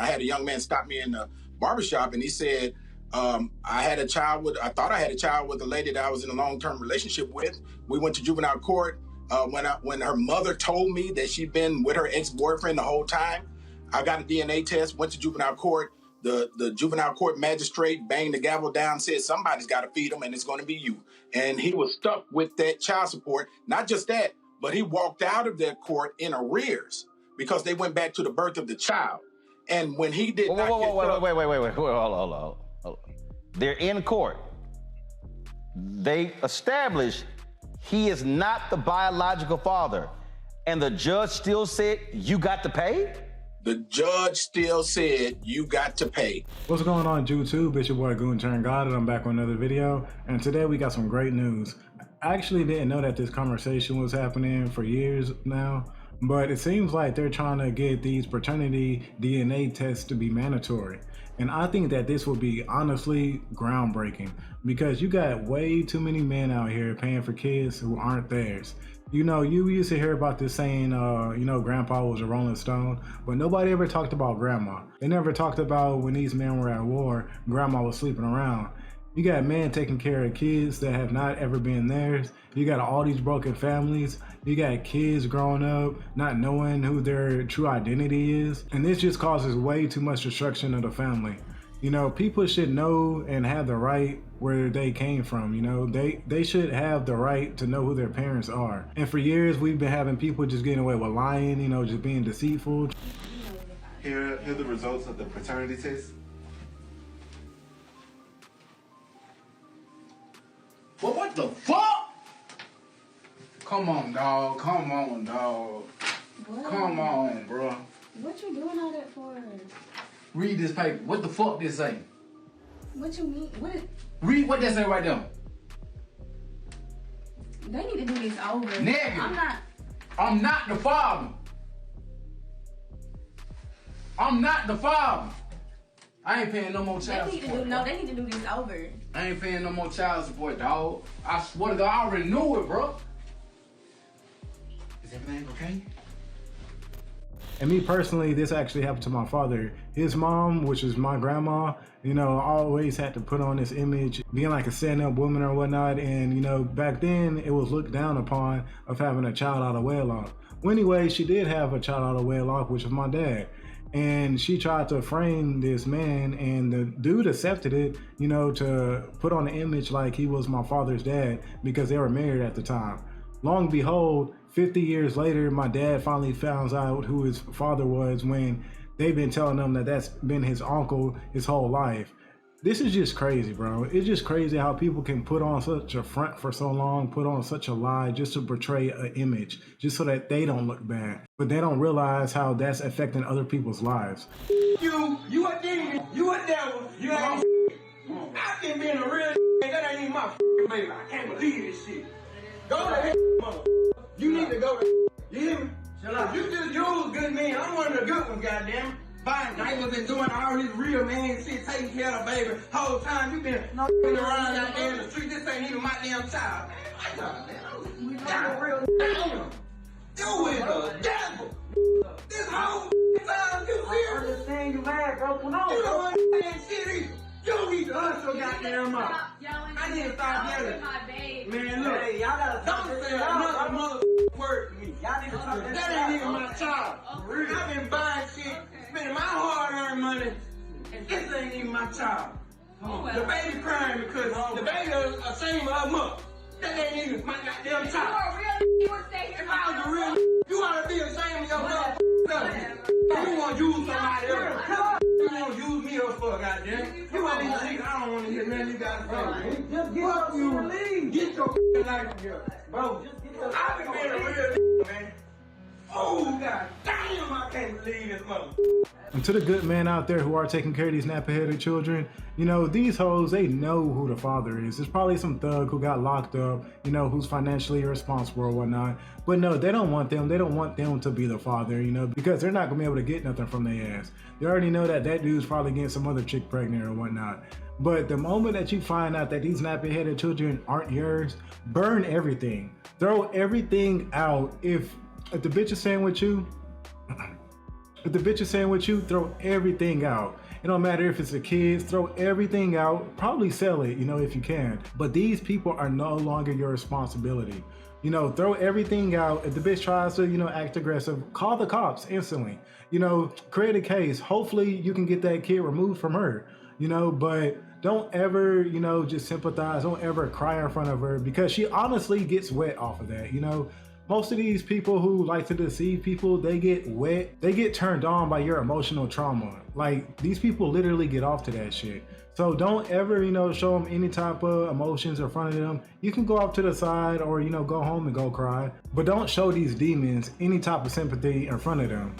I had a young man stop me in the barbershop, and he said, I thought I had a child with a lady that I was in a long-term relationship with. We went to juvenile court. When her mother told me that she'd been with her ex-boyfriend the whole time, I got a DNA test, went to juvenile court. The juvenile court magistrate banged the gavel down, said somebody's got to feed him, and it's going to be you. And he was stuck with that child support. Not just that, but he walked out of that court in arrears because they went back to the birth of the child. And when he did wait, hold on. They're in court. They established he is not the biological father, and the judge still said, you got to pay? The judge still said, you got to pay. What's going on, YouTube? It's your boy Goon Turned God, and I'm back with another video. And today we got some great news. I actually didn't know that this conversation was happening for years now, but it seems like they're trying to get these paternity DNA tests to be mandatory. And I think that this will be honestly groundbreaking, because you got way too many men out here paying for kids who aren't theirs. You know, you used to hear about this saying, grandpa was a Rolling Stone, but nobody ever talked about grandma. They never talked about when these men were at war, grandma was sleeping around. You got men taking care of kids that have not ever been theirs. You got all these broken families. You got kids growing up not knowing who their true identity is. And this just causes way too much destruction of the family. You know, people should know and have the right where they came from. You know, they should have the right to know who their parents are. And for years, we've been having people just getting away with lying, you know, just being deceitful. Here are the results of the paternity test. Well, what the fuck? Come on, dog. Come on, dog. What? Come on, bro. What you doing all that for? Read this paper. What the fuck this say? What you mean? What? Read what that say right there. They need to do this over. Negative. I'm not the father. I'm not the father. I ain't paying no more child support. They need to do this over. I ain't paying no more child support, dog. I swear to God, I already knew it, bro. Is everything okay? And me personally, this actually happened to my father. His mom, which is my grandma, you know, always had to put on this image, being like a stand-up woman or whatnot. And, you know, back then it was looked down upon of having a child out of wedlock. Well, anyway, she did have a child out of wedlock, which was my dad. And she tried to frame this man, and the dude accepted it, you know, to put on the image like he was my father's dad because they were married at the time. Long behold, 50 years later, my dad finally found out who his father was when they've been telling him that that's been his uncle his whole life. This is just crazy, bro. It's just crazy how people can put on such a front for so long, put on such a lie just to portray an image, just so that they don't look bad. But they don't realize how that's affecting other people's lives. You a demon, you a devil, you ain't I've been being a real that ain't even my baby. I can't believe this shit. Go to hell, mother. You need to go to you hear me? You just use good men. I'm one of the good ones, goddamn. Buying diapers and doing all this real man shit, taking care of the baby. Whole time you been around out there in the street. This ain't even my damn child. Man, I'm real damn. You is a devil. This whole time you here. I understand you mad, bro. Come on. You don't understand shit either. You need to hush your goddamn mouth. I need to stop yelling. Man, look, hey, y'all gotta don't say another mother word to me. Y'all need to talk that ain't even my child. I've been buying shit, spending my hard-earned money, and this ain't even my child. The baby crying because the baby is ashamed of her mother. That ain't even my goddamn child. If I was a real you ought to be ashamed of your mother. You want to use somebody else. You want to use me up for goddamn. You want to leave. I don't want to hear nothing you got to say. Just get up you leave. Get your life together. Bro, I've been being a real man. Oh, God damn, I can't believe this mother. And to the good men out there who are taking care of these nappy-headed children, you know, these hoes, they know who the father is. There's probably some thug who got locked up, you know, who's financially irresponsible or whatnot. But no, they don't want them. They don't want them to be the father, you know, because they're not going to be able to get nothing from their ass. They already know that that dude's probably getting some other chick pregnant or whatnot. But the moment that you find out that these nappy-headed children aren't yours, burn everything. Throw everything out. If the bitch is staying with you, If the bitch is staying with you, throw everything out. It don't matter if it's the kids, throw everything out, probably sell it, if you can. But these people are no longer your responsibility. Throw everything out. If the bitch tries to, act aggressive, call the cops instantly. Create a case. Hopefully you can get that kid removed from her, but don't ever, just sympathize. Don't ever cry in front of her because she honestly gets wet off of that, Most of these people who like to deceive people, they get wet. They get turned on by your emotional trauma. Like, these people literally get off to that shit. So don't ever, show them any type of emotions in front of them. You can go off to the side or, go home and go cry. But don't show these demons any type of sympathy in front of them.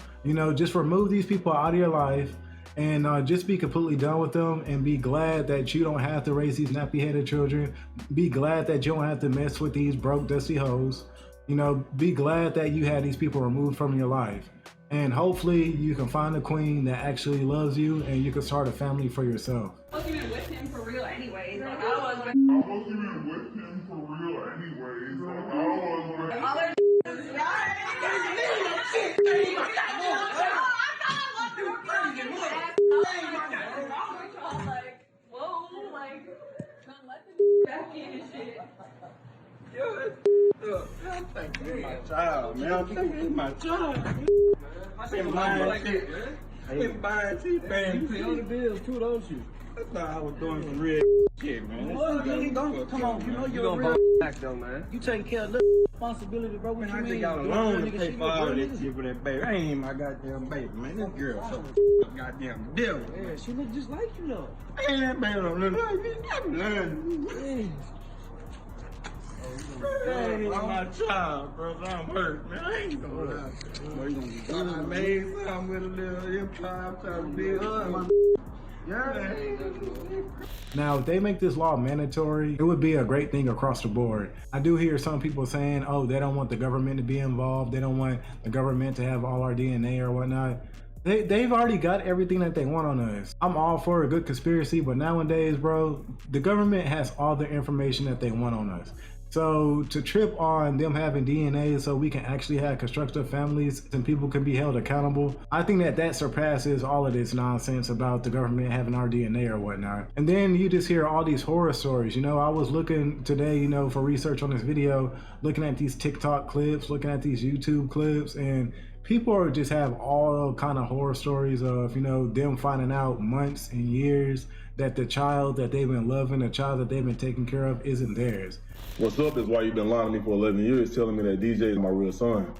Just remove these people out of your life and just be completely done with them and be glad that you don't have to raise these nappy-headed children. Be glad that you don't have to mess with these broke, dusty hoes. Be glad that you had these people removed from your life. And hopefully you can find a queen that actually loves you and you can start a family for yourself. I wasn't even with him for real anyways. Like, I wasn't even with him for real anyways. Like, I was all their back in and shit. I'm thinking my child, man. I'm thinking my child. I've been buying shit. I've been buying shit, man. You pay all the bills too, don't you? I thought I was doing some real shit, man. Well, come on, you're a real back though, man. You taking care of the responsibility, bro. What you mean? I just got a loan to pay for all this shit for that baby. I ain't even my goddamn baby, man. This girl so goddamn devil. Yeah, she look just like you though. Man, that baby don't look like me. I'm learning. Hey, my child, brother, I'm hurt, man. I ain't gonna lie. I made something with a little empire. I'm trying to build up. Yeah. Now, if they make this law mandatory, it would be a great thing across the board. I do hear some people saying, oh, they don't want the government to be involved. They don't want the government to have all our DNA or whatnot. They've already got everything that they want on us. I'm all for a good conspiracy, but nowadays, bro, the government has all the information that they want on us. So to trip on them having DNA so we can actually have constructive families and people can be held accountable, I think that surpasses all of this nonsense about the government having our DNA or whatnot. And then you just hear all these horror stories. I was looking today, for research on this video, looking at these TikTok clips, looking at these YouTube clips, and people just have all kind of horror stories of, them finding out months and years that the child that they've been loving, the child that they've been taking care of isn't theirs. What's up is why you've been lying to me for 11 years, telling me that DJ is my real son.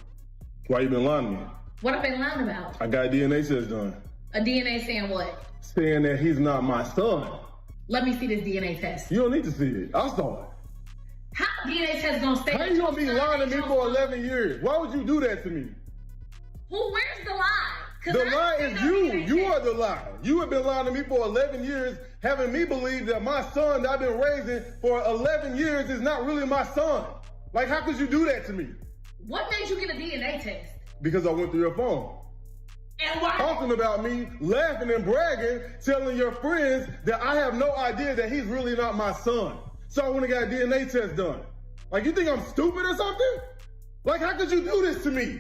Why you been lying to me? What have I been lying about? I got a DNA test done. A DNA saying what? Saying that he's not my son. Let me see this DNA test. You don't need to see it. I saw it. How DNA test gonna say? How you gonna be lying to me for 11 years? Why would you do that to me? Well, where's the lie? The lie is you. You are the lie. You have been lying to me for 11 years, having me believe that my son that I've been raising for 11 years is not really my son. Like, how could you do that to me? What made you get a DNA test? Because I went through your phone. And why? Talking about me, laughing and bragging, telling your friends that I have no idea that he's really not my son. So I went and got a DNA test done. Like, you think I'm stupid or something? Like, how could you do this to me?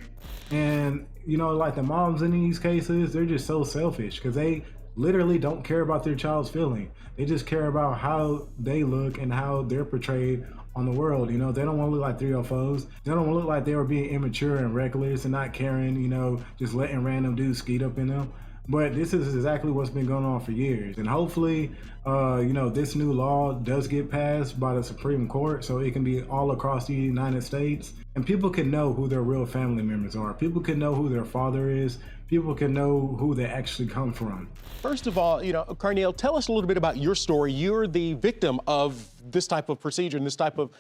And, like the moms in these cases, they're just so selfish because they literally don't care about their child's feeling. They just care about how they look and how they're portrayed on the world. They don't want to look like 304s. They don't want to look like they were being immature and reckless and not caring, just letting random dudes skeet up in them. But this is exactly what's been going on for years. And hopefully, this new law does get passed by the Supreme Court so it can be all across the United States. And people can know who their real family members are. People can know who their father is. People can know who they actually come from. First of all, Carnell, tell us a little bit about your story. You're the victim of this type of procedure and this type of,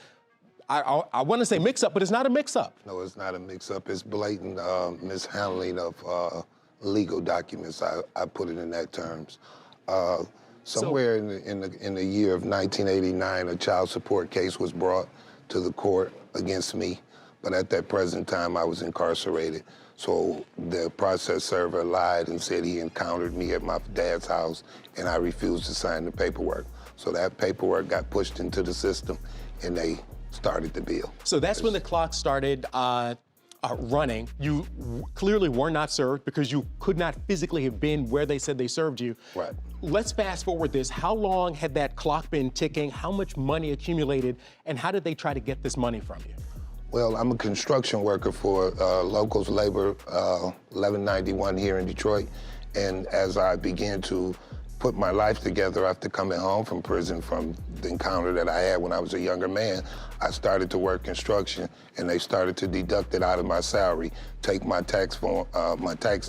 I want to say mix-up, but it's not a mix-up. No, it's not a mix-up. It's blatant mishandling of legal documents. I put it in that terms. Somewhere in the year of 1989, a child support case was brought to the court against me, but at that present time, I was incarcerated. So the process server lied and said he encountered me at my dad's house, and I refused to sign the paperwork. So that paperwork got pushed into the system, and they started the bill. So that's when the clock started running. You clearly were not served because you could not physically have been where they said they served you. Right. Let's fast forward this. How long had that clock been ticking? How much money accumulated? And how did they try to get this money from you? Well, I'm a construction worker for Locals Labor 1191 here in Detroit. And as I began to put my life together after coming home from prison from the encounter that I had when I was a younger man, I started to work construction, and they started to deduct it out of my salary, take my tax form,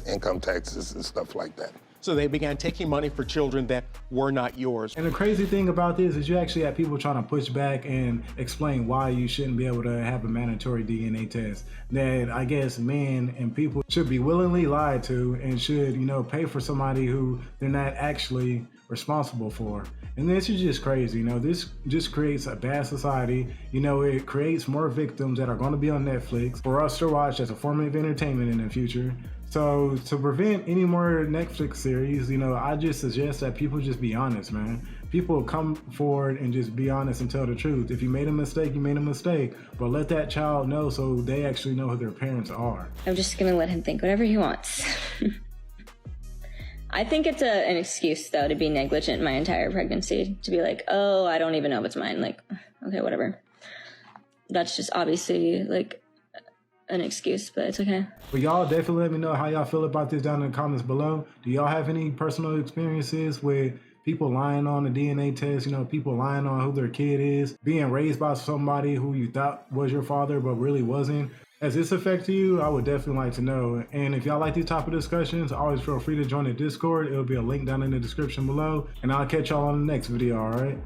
income taxes and stuff like that. So they began taking money for children that were not yours. And the crazy thing about this is you actually have people trying to push back and explain why you shouldn't be able to have a mandatory DNA test that I guess men and people should be willingly lied to and should, you know, pay for somebody who they're not actually responsible for. And this is just crazy, you know, this just creates a bad society. You know, it creates more victims that are going to be on Netflix for us to watch as a form of entertainment in the future. So to prevent any more Netflix series, you know, I just suggest that people just be honest, man. People come forward and just be honest and tell the truth. If you made a mistake, you made a mistake. But let that child know so they actually know who their parents are. I'm just gonna let him think whatever he wants. I think it's an excuse, though, to be negligent my entire pregnancy. To be like, oh, I don't even know if it's mine. Like, okay, whatever. That's just obviously, like, an excuse, but it's okay. But y'all definitely let me know how y'all feel about this down in the comments below. Do y'all have any personal experiences with people lying on the DNA test, you know, people lying on who their kid is, being raised by somebody who you thought was your father but really wasn't? Has this affected you? I would definitely like to know. And if y'all like these type of discussions, always feel free to join the Discord. It'll be a link down in the description below. And I'll catch y'all on the next video, all right?